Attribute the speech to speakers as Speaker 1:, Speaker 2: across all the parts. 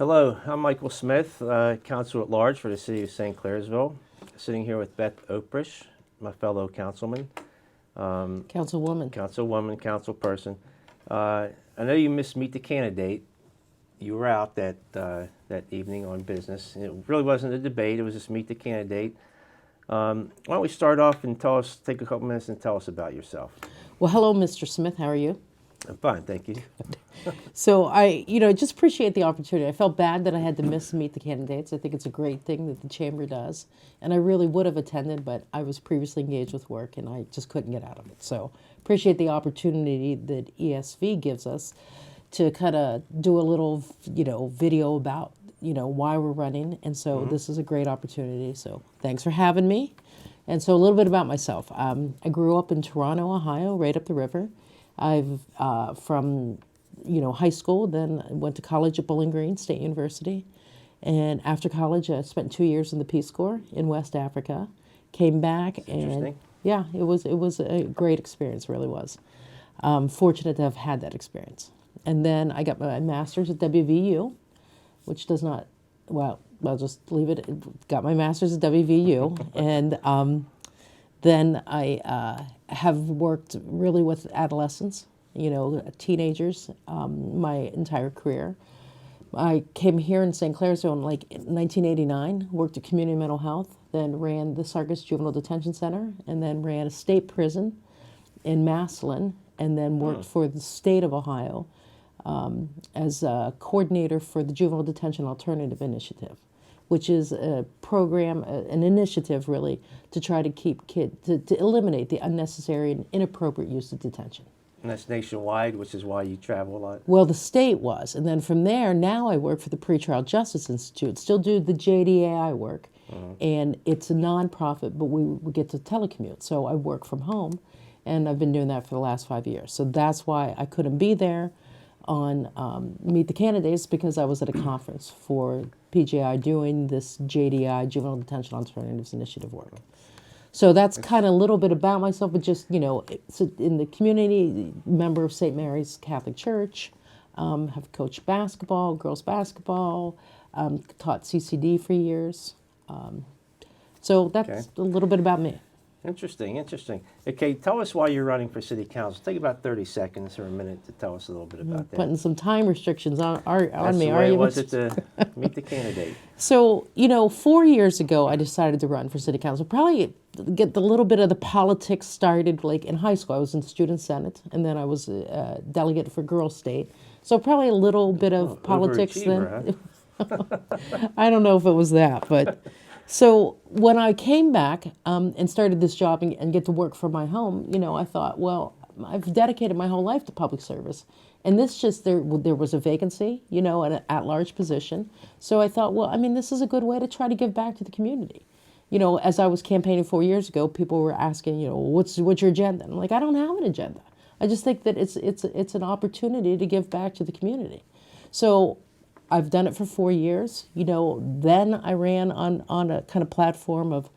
Speaker 1: Hello, I'm Michael Smith, Council at Large for the City of St. Clairsville. Sitting here with Beth Oprisch, my fellow councilman,
Speaker 2: Councilwoman.
Speaker 1: councilperson. I know you missed Meet the Candidate. You were out that evening on business. It really wasn't a debate, it was just Meet the Candidate. Why don't we start off and take a couple minutes and tell us about yourself.
Speaker 2: Well, hello, Mr. Smith. How are you?
Speaker 1: I'm fine, thank you.
Speaker 2: So I just appreciate the opportunity. I felt bad that I had to miss Meet the Candidates. I think it's a great thing that the chamber does. And I really would have attended, but I was previously engaged with work and I just couldn't get out of it. So appreciate the opportunity that ESV gives us to kind of do a little, video about, why we're running. And so this is a great opportunity. So thanks for having me. And so a little bit about myself. I grew up in Toronto, Ohio, right up the river. I've from high school, then went to college at Bowling Green State University, and after college, I spent 2 years in the Peace Corps in West Africa. Came back, and yeah, it was a great experience. Really was. Fortunate to have had that experience. And then I got my master's at WVU, which does not, well, I'll just leave it. Got my master's at WVU, and then I have worked really with adolescents, teenagers, my entire career. I came here in St. Clairsville in 1989, worked at Community Mental Health, then ran the Sargus Juvenile Detention Center, and then ran a state prison in Massillon, and then worked for the state of Ohio as a coordinator for the Juvenile Detention Alternative Initiative, which is a program, an initiative really, to try to keep kids, to eliminate the unnecessary and inappropriate use of detention.
Speaker 1: And that's nationwide, which is why you travel a lot.
Speaker 2: Well, the state was. And then from there, now I work for the Pretrial Justice Institute, still do the JDAI work. And it's a nonprofit, but we get to telecommute. So I work from home, and I've been doing that for the last 5 years. So that's why I couldn't be there on Meet the Candidates, because I was at a conference for PJI doing this JDI, Juvenile Detention Alternatives Initiative work. So that's kind of a little bit about myself, but just, in the community, member of St. Mary's Catholic Church, have coached basketball, girls basketball, taught CCD for years. So that's a little bit about me.
Speaker 1: Interesting. Okay, tell us why you're running for city council. Take about 30 seconds or a minute to tell us a little bit about that.
Speaker 2: Putting some time restrictions on me,
Speaker 1: That's the way it was at the Meet the Candidate.
Speaker 2: So, 4 years ago, I decided to run for city council. Probably get the little bit of the politics started in high school. I was in student senate, and then I was a delegate for girls state. So probably a little bit of politics then.
Speaker 1: Huh?
Speaker 2: I don't know if it was that, but... So when I came back and started this job and get to work from my home, I thought, well, I've dedicated my whole life to public service. And there was a vacancy, an at-large position. So I thought, well, this is a good way to try to give back to the community. As I was campaigning 4 years ago, people were asking, what's your agenda? And I'm like, I don't have an agenda. I just think that it's an opportunity to give back to the community. So I've done it for 4 years. Then I ran on a kind of platform of,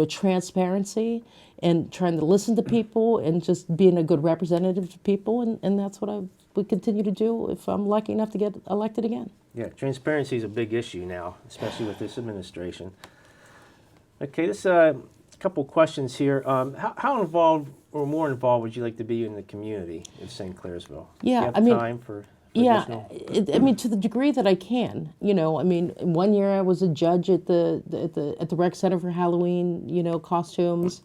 Speaker 2: transparency and trying to listen to people and just being a good representative to people. And that's what I would continue to do if I'm lucky enough to get elected again.
Speaker 1: Yeah, transparency is a big issue now, especially with this administration. Okay, this a couple questions here. How involved or more involved would you like to be in the community of St. Clairsville?
Speaker 2: Yeah,
Speaker 1: Do you have time for...
Speaker 2: Yeah, to the degree that I can, 1 year I was a judge at the rec center for Halloween, costumes,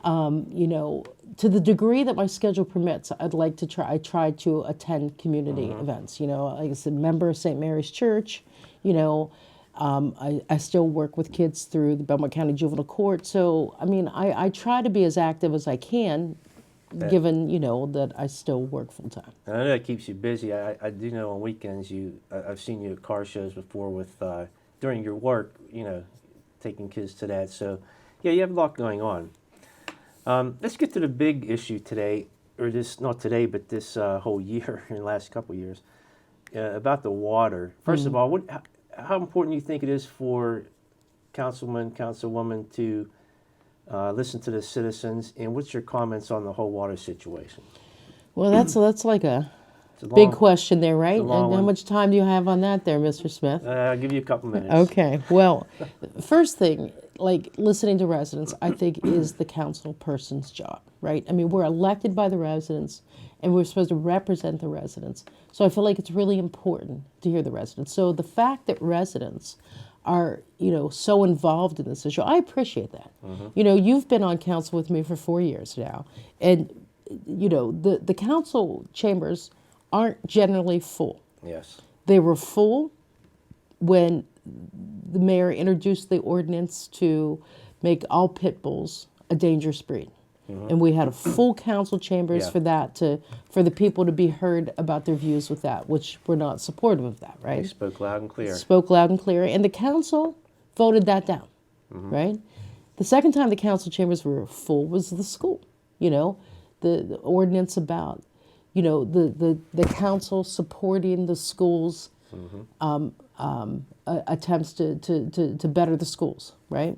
Speaker 2: to the degree that my schedule permits, I'd like to try. I try to attend community events. Like I said, member of St. Mary's Church. I still work with kids through the Belmont County Juvenile Court. So I try to be as active as I can. Given, that I still work full time.
Speaker 1: And I know that keeps you busy. I do know on weekends I've seen you at car shows before with during your work, taking kids to that. So, yeah, you have a lot going on. Let's get to the big issue today, or not today, but this whole year, in the last couple of years, about the water. First of all, how important do you think it is for councilman, councilwoman to listen to the citizens, and what's your comments on the whole water situation?
Speaker 2: Well, that's like a
Speaker 1: It's a
Speaker 2: Big
Speaker 1: long,
Speaker 2: question there, right?
Speaker 1: it's a long
Speaker 2: And how
Speaker 1: one.
Speaker 2: much time do you have on that there, Mr. Smith?
Speaker 1: I'll give you a couple minutes.
Speaker 2: Okay. Well, first thing, like listening to residents, I think is the council person's job, right? I mean, we're elected by the residents and we're supposed to represent the residents. So I feel like it's really important to hear the residents. So the fact that residents are, so involved in this issue, I appreciate that. You've been on council with me for 4 years now. And, the council chambers aren't generally full.
Speaker 1: Yes.
Speaker 2: They were full when the mayor introduced the ordinance to make all pit bulls a dangerous breed. And we had a full council chambers
Speaker 1: Yeah.
Speaker 2: for that, for the people to be heard about their views with that, which we're not supportive of that,
Speaker 1: They
Speaker 2: right?
Speaker 1: spoke loud and clear.
Speaker 2: Spoke loud and clear. And the council voted that down, right? The second time the council chambers were full was the school, the ordinance about, the council supporting the schools' attempts to better the schools, right?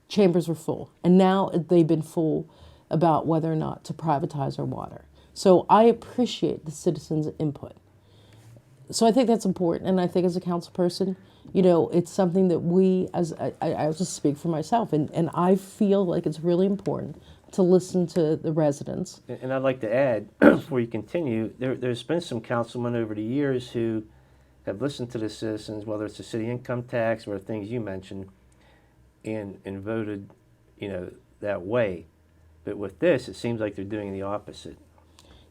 Speaker 2: Chambers were full. And now they've been full about whether or not to privatize our water. So I appreciate the citizens' input. So I think that's important. And I think as a council person, it's something that we, I'll just speak for myself, and I feel like it's really important to listen to the residents.
Speaker 1: And I'd like to add, before you continue, there's been some councilmen over the years who have listened to the citizens, whether it's the city income tax or things you mentioned, and voted, that way. But with this, it seems like they're doing the opposite.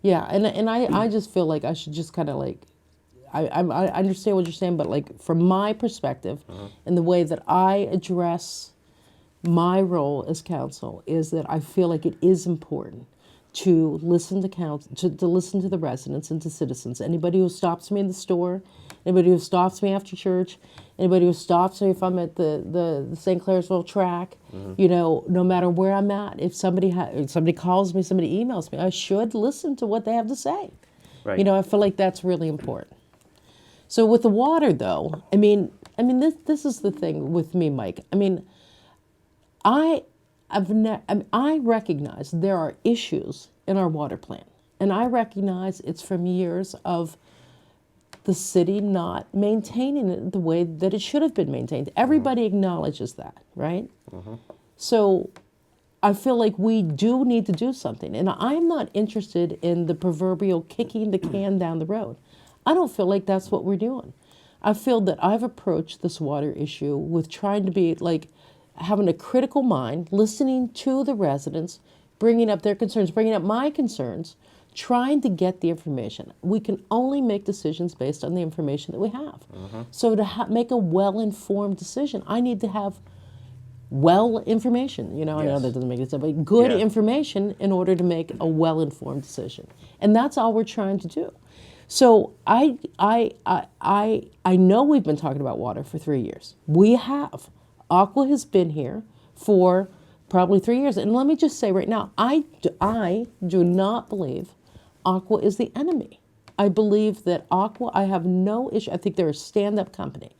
Speaker 2: Yeah, and I just feel like I should just kind of like, I understand what you're saying, but like from my perspective and the way that I address my role as council is that I feel like it is important to listen to council, to listen to the residents and to citizens. Anybody who stops me in the store, anybody who stops me after church, anybody who stops me if I'm at the St. Clairsville track, no matter where I'm at, if somebody calls me, somebody emails me, I should listen to what they have to say.
Speaker 1: Right.
Speaker 2: I feel like that's really important. So with the water, though, I mean, this is the thing with me, Mike. I mean, I recognize there are issues in our water plant, and I recognize it's from years of the city not maintaining it the way that it should have been maintained. Everybody acknowledges that, right? So I feel like we do need to do something, and I'm not interested in the proverbial kicking the can down the road. I don't feel like that's what we're doing. I feel that I've approached this water issue with trying to be like having a critical mind, listening to the residents, bringing up their concerns, bringing up my concerns, trying to get the information. We can only make decisions based on the information that we have. So to make a well-informed decision, I need to have information. I know
Speaker 1: Yes.
Speaker 2: that doesn't make sense, but good
Speaker 1: Yeah.
Speaker 2: information in order to make a well-informed decision. And that's all we're trying to do. So I know we've been talking about water for 3 years. We have. Aqua has been here for probably 3 years. And let me just say right now, I do not believe Aqua is the enemy. I believe that Aqua, I have no issue. I think they're a stand-up company.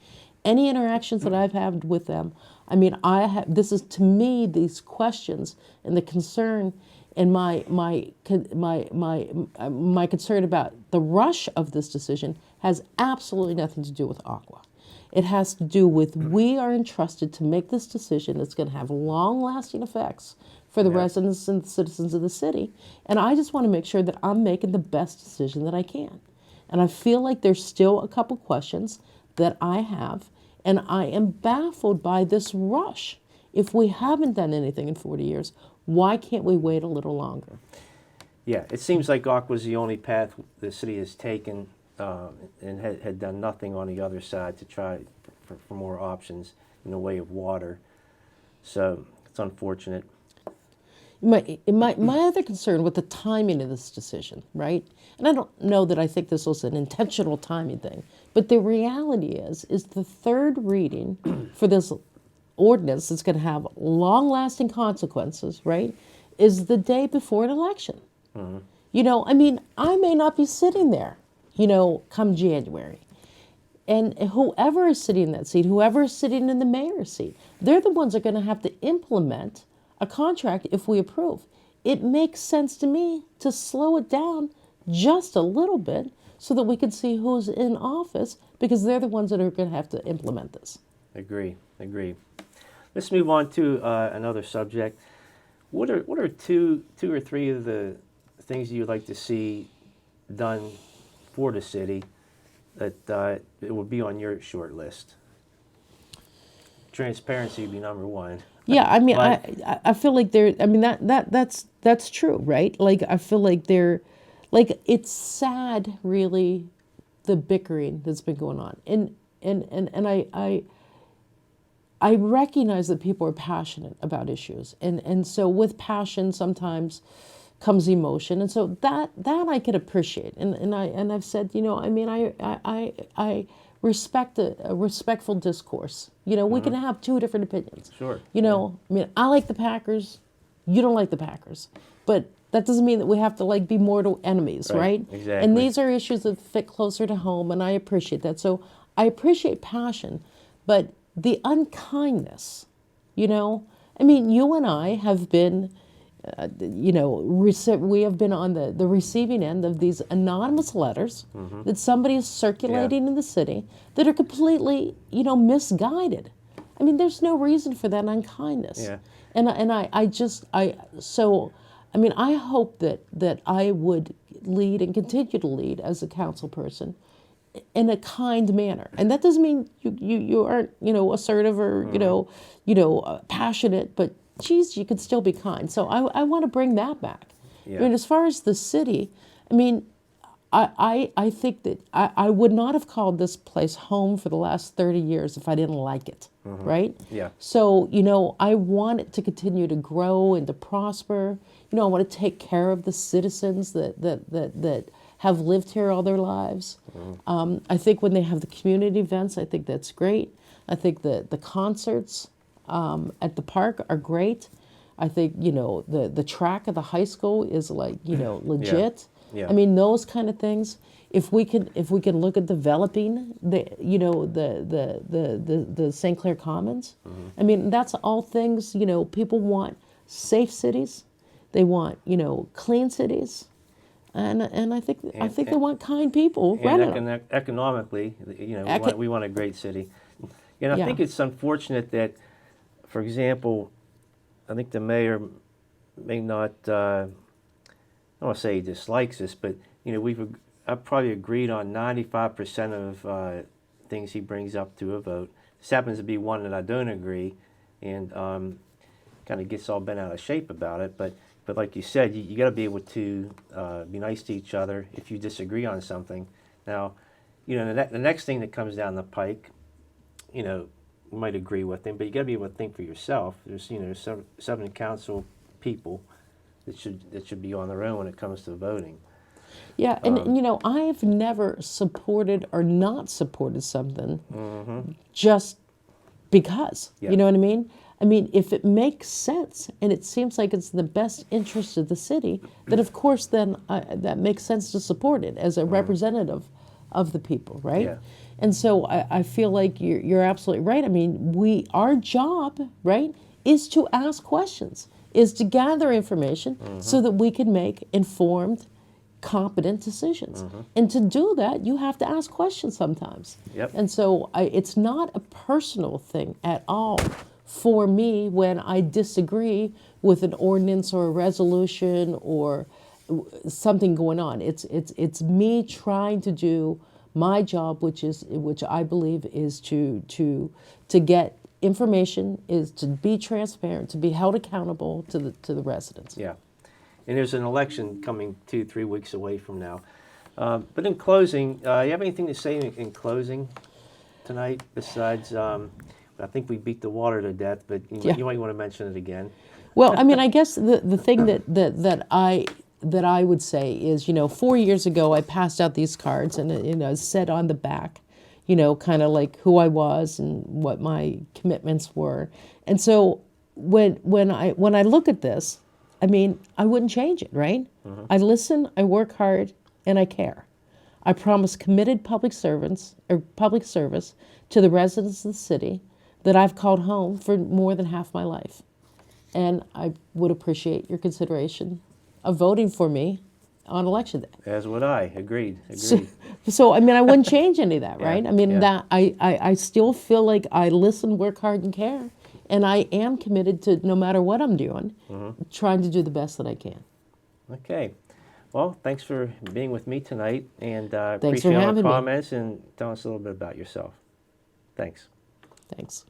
Speaker 2: Any interactions that I've had with them, I mean, this is to me, these questions and the concern and my concern about the rush of this decision has absolutely nothing to do with Aqua. It has to do with we are entrusted to make this decision that's going to have long-lasting effects for the residents and the citizens of the city. And I just want to make sure that I'm making the best decision that I can. And I feel like there's still a couple questions that I have, and I am baffled by this rush. If we haven't done anything in 40 years, why can't we wait a little longer?
Speaker 1: Yeah, it seems like Aqua's the only path the city has taken and had done nothing on the other side to try for more options in the way of water. So it's unfortunate.
Speaker 2: My other concern with the timing of this decision, right? And I don't know that I think this was an intentional timing thing, but the reality is the third reading for this ordinance that's going to have long-lasting consequences, right, is the day before an election. I may not be sitting there, come January. And whoever is sitting in that seat, whoever is sitting in the mayor's seat, they're the ones that are going to have to implement a contract if we approve. It makes sense to me to slow it down just a little bit so that we can see who's in office, because they're the ones that are going to have to implement this.
Speaker 1: Agree. Let's move on to another subject. What are two or three of the things you'd like to see done for the city that it would be on your short list? Transparency would be number one.
Speaker 2: Yeah, I mean,
Speaker 1: But-
Speaker 2: I feel like there. I mean, that's true, right? Like, I feel like it's sad, really, the bickering that's been going on, and I recognize that people are passionate about issues, and so with passion sometimes comes emotion, and so that I could appreciate, and I've said, I mean, I respect a respectful discourse. We can have two different opinions.
Speaker 1: Sure.
Speaker 2: I mean, I like the Packers, you don't like the Packers, but that doesn't mean that we have to be mortal enemies, right?
Speaker 1: Exactly.
Speaker 2: And these are issues that fit closer to home, and I appreciate that. So I appreciate passion, but the unkindness, I mean, you and I have been, we have been on the receiving end of these anonymous letters that somebody is circulating in the city that are completely, misguided. I mean, there's no reason for that unkindness.
Speaker 1: Yeah.
Speaker 2: I hope that I would lead and continue to lead as a council person in a kind manner, and that doesn't mean you aren't assertive or passionate, but geez, you could still be kind. So I want to bring that back.
Speaker 1: Yeah.
Speaker 2: I mean, as far as the city, I mean, I think that I would not have called this place home for the last 30 years if I didn't like it, right?
Speaker 1: Yeah.
Speaker 2: So, I want it to continue to grow and to prosper. I want to take care of the citizens that have lived here all their lives. I think when they have the community events, I think that's great. I think the concerts at the park are great. I think, the track at the high school is legit.
Speaker 1: Yeah.
Speaker 2: I mean, those kind of things. If we can look at developing the St. Clair Commons, I mean, that's all things, people want safe cities. They want, clean cities. And I think they want kind people running them.
Speaker 1: And economically, we want a great city. And I
Speaker 2: Yeah.
Speaker 1: think it's unfortunate that, for example, I think the mayor may not, I don't want to say he dislikes us, but I've probably agreed on 95% of things he brings up to a vote. This happens to be one that I don't agree, and kind of gets all bent out of shape about it. But like you said, you got to be able to be nice to each other if you disagree on something. Now, the next thing that comes down the pike, you might agree with him, but you got to be able to think for yourself. There's seven council people that should be on their own when it comes to voting.
Speaker 2: Yeah, and I've never supported or not supported something just because.
Speaker 1: Yeah.
Speaker 2: You know what I mean? I mean, if it makes sense and it seems like it's in the best interest of the city, then of course that makes sense to support it as a representative of the people, right?
Speaker 1: Yeah.
Speaker 2: And so I feel like you're absolutely right. I mean, our job, right, is to ask questions, is to gather information so that we can make informed, competent decisions. And to do that, you have to ask questions sometimes.
Speaker 1: Yep.
Speaker 2: And so it's not a personal thing at all for me when I disagree with an ordinance or a resolution or something going on. It's me trying to do my job, which I believe is to get information, is to be transparent, to be held accountable to the residents.
Speaker 1: Yeah. And there's an election coming 2-3 weeks away from now. But in closing, you have anything to say in closing tonight besides, I think we beat the water to death, but you might want to mention it again.
Speaker 2: Well, I mean, I guess the thing that I would say is, 4 years ago I passed out these cards and said on the back, kind of like who I was and what my commitments were. And so when I look at this, I mean, I wouldn't change it, right? I listen, I work hard, and I care. I promise committed public service to the residents of the city that I've called home for more than half my life. And I would appreciate your consideration of voting for me on election day.
Speaker 1: As would I. Agreed.
Speaker 2: So I mean, I wouldn't change any of that, right?
Speaker 1: Yeah,
Speaker 2: I mean,
Speaker 1: yeah.
Speaker 2: that I still feel like I listen, work hard, and care, and I am committed to, no matter what I'm doing, trying to do the best that I can.
Speaker 1: Okay. Well, thanks for being with me tonight, and
Speaker 2: Thanks for
Speaker 1: appreciate all
Speaker 2: having
Speaker 1: the
Speaker 2: me.
Speaker 1: comments and tell us a little bit about yourself. Thanks.
Speaker 2: Thanks.